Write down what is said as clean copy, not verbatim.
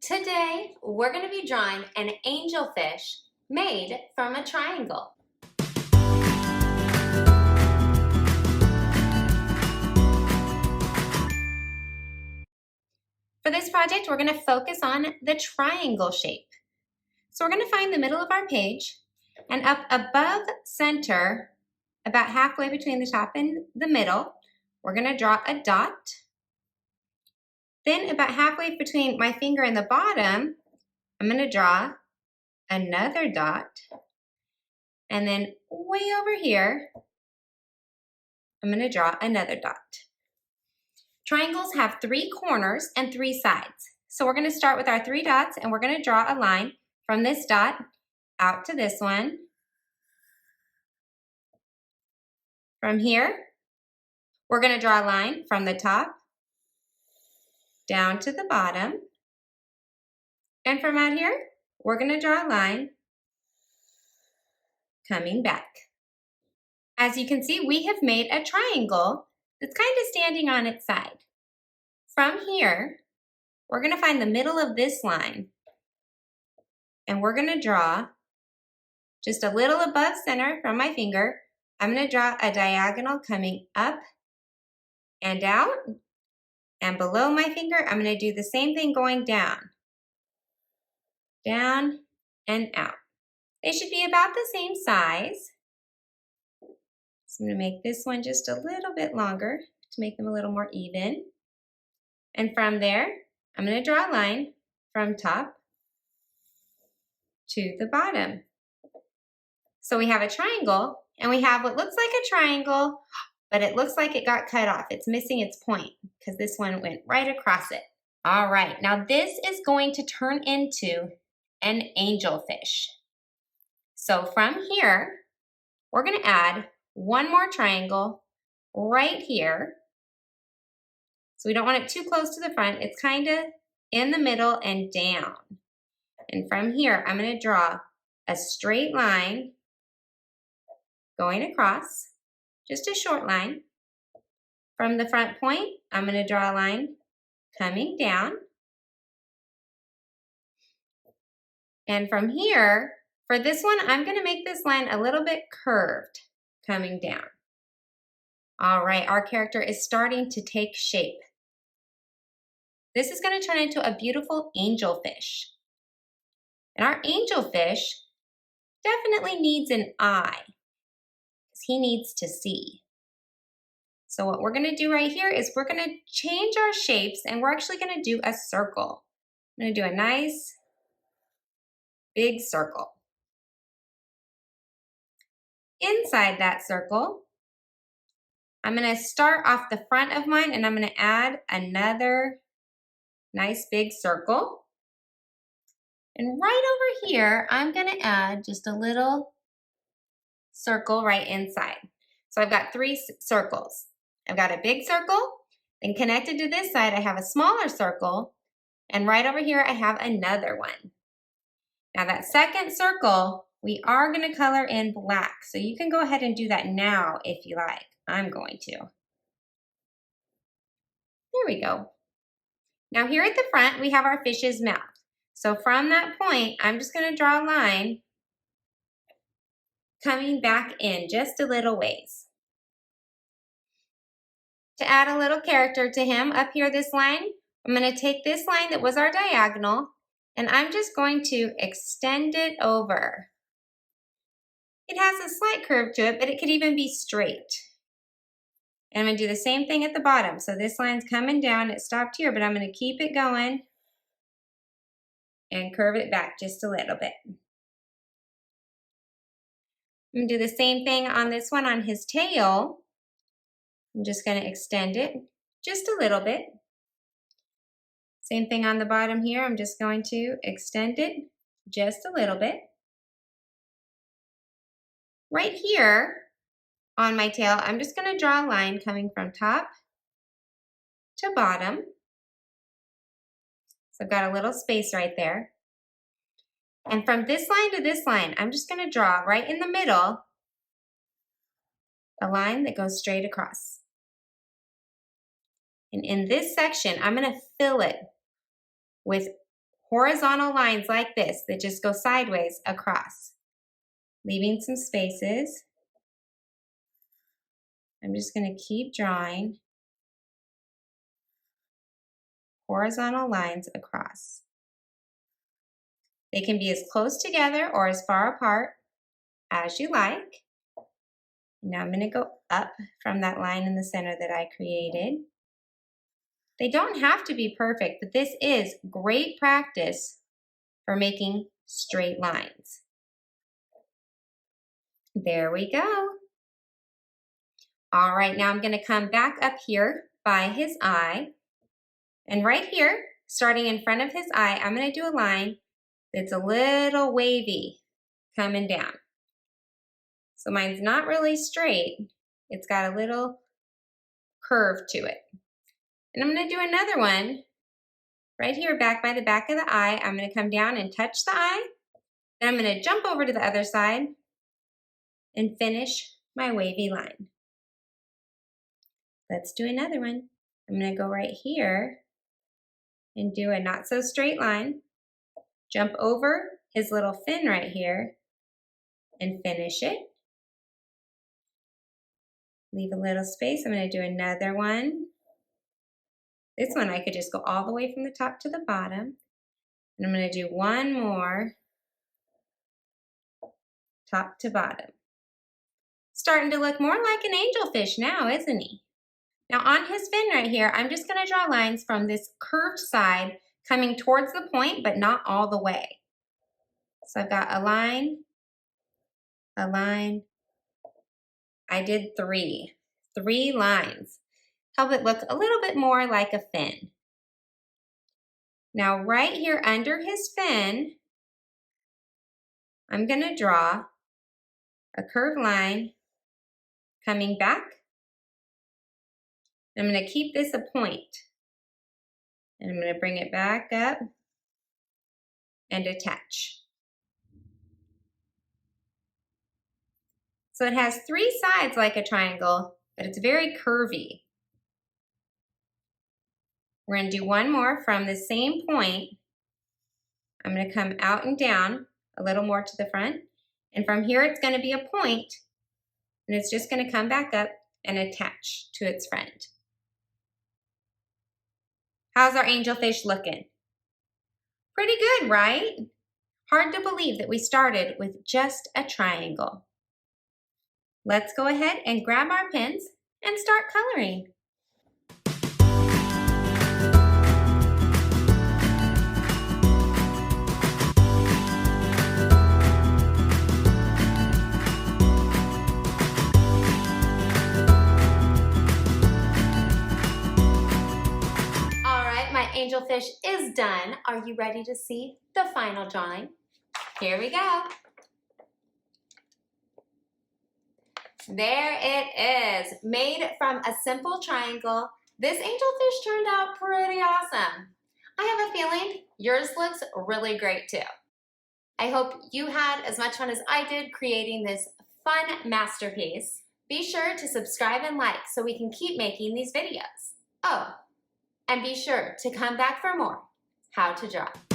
Today, we're going to be drawing an angelfish made from a triangle. For this project, we're going to focus on the triangle shape. So we're going to find the middle of our page, and up above center, about halfway between the top and the middle, we're going to draw a dot. Then about halfway between my finger and the bottom, I'm going to draw another dot. And then way over here, I'm going to draw another dot. Triangles have 3 corners and 3 sides. So we're going to start with our 3 dots, and we're going to draw a line from this dot out to this one. From here, we're going to draw a line from the top down to the bottom. And from out here, we're going to draw a line coming back. As you can see, we have made a triangle that's kind of standing on its side. From here, we're going to find the middle of this line, and we're going to draw just a little above center from my finger. I'm going to draw a diagonal coming up and out, and below my finger, I'm going to do the same thing going down and out. They should be about the same size. So I'm going to make this one just a little bit longer to make them a little more even. And from there, I'm going to draw a line from top to the bottom. So we have a triangle, and we have what looks like a triangle, but it looks like it got cut off. It's missing its point because this one went right across it. All right, now this is going to turn into an angelfish. So from here, we're going to add one more triangle right here. So we don't want it too close to the front. It's kind of in the middle and down. And from here, I'm going to draw a straight line going across, just a short line. From the front point, I'm going to draw a line coming down. And from here, for this one, I'm going to make this line a little bit curved coming down. All right, our character is starting to take shape. This is going to turn into a beautiful angelfish. And our angelfish definitely needs an eye, because he needs to see. So what we're going to do right here is we're going to change our shapes, and we're actually going to do a circle. I'm going to do a nice big circle. Inside that circle, I'm going to start off the front of mine, and I'm going to add another nice big circle. And right over here, I'm going to add just a little circle right inside. So I've got 3 circles. I've got a big circle, then connected to this side, I have a smaller circle, and right over here, I have another one. Now that second circle, we are going to color in black. So you can go ahead and do that now if you like. I'm going to. There we go. Now here at the front, we have our fish's mouth. So from that point, I'm just going to draw a line coming back in just a little ways. To add a little character to him, up here this line, I'm going to take this line that was our diagonal, and I'm just going to extend it over. It has a slight curve to it, but it could even be straight. And I'm going to do the same thing at the bottom. So this line's coming down, it stopped here, but I'm going to keep it going and curve it back just a little bit. I'm going to do the same thing on this one on his tail. I'm just going to extend it just a little bit. Same thing on the bottom here. I'm just going to extend it just a little bit. Right here on my tail, I'm just going to draw a line coming from top to bottom. So I've got a little space right there. And from this line to this line, I'm just going to draw right in the middle a line that goes straight across. And in this section, I'm going to fill it with horizontal lines like this that just go sideways across, leaving some spaces. I'm just going to keep drawing horizontal lines across. They can be as close together or as far apart as you like. Now I'm going to go up from that line in the center that I created. They don't have to be perfect, but this is great practice for making straight lines. There we go. All right, now I'm going to come back up here by his eye. And right here, starting in front of his eye, I'm going to do a line that's a little wavy coming down. So mine's not really straight. It's got a little curve to it. And I'm going to do another one right here back by the back of the eye. I'm going to come down and touch the eye. Then I'm going to jump over to the other side and finish my wavy line. Let's do another one. I'm going to go right here and do a not so straight line. Jump over his little fin right here and finish it. Leave a little space. I'm going to do another one. This one I could just go all the way from the top to the bottom. And I'm going to do one more top to bottom. Starting to look more like an angelfish now, isn't he? Now on his fin right here, I'm just going to draw lines from this curved side coming towards the point, but not all the way. So I've got a line. I did three lines. Help it look a little bit more like a fin. Now right here under his fin, I'm going to draw a curved line coming back. I'm going to keep this a point. And I'm going to bring it back up and attach. So it has three sides like a triangle, but it's very curvy. We're going to do one more from the same point. I'm going to come out and down a little more to the front. And from here, it's going to be a point, and it's just going to come back up and attach to its friend. How's our angelfish looking? Pretty good, right? Hard to believe that we started with just a triangle. Let's go ahead and grab our pens and start coloring. Angelfish is done. Are you ready to see the final drawing? Here we go. There it is, made from a simple triangle. This angelfish turned out pretty awesome. I have a feeling yours looks really great too. I hope you had as much fun as I did creating this fun masterpiece. Be sure to subscribe and like so we can keep making these videos. Oh, and be sure to come back for more How to Draw.